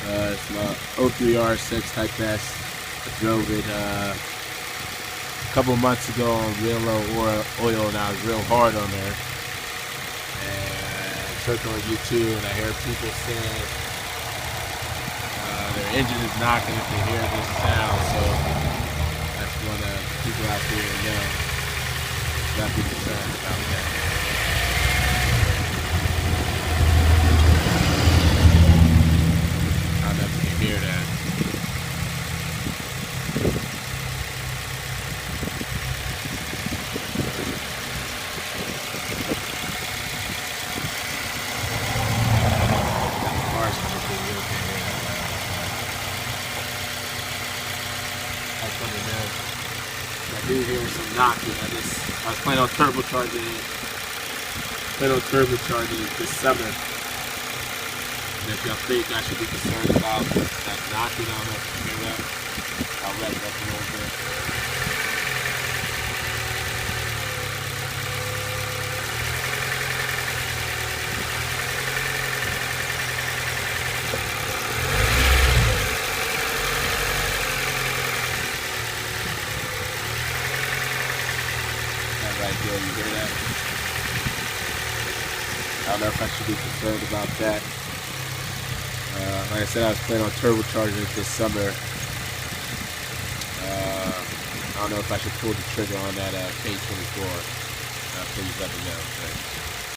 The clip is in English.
It's my 03R6 Type S. I drove it a couple of months ago on real low oil, and I was real hard on there. And I searched on YouTube, and I hear people saying their engine is knocking if they hear this sound. So that's one of the people out there know. Got to be concerned about that. I don't know if you can hear that. I do hear some knocking. I was planning on turbocharging it. This summer. And if y'all think I should be concerned about that knocking, I don't know if you hear that. I'll rev it up a little bit. Right there, you hear that? I don't know if I should be concerned about that. Like I said, I was planning on turbocharging it this summer. I don't know if I should pull the trigger on that K24. Please let me know. Thanks.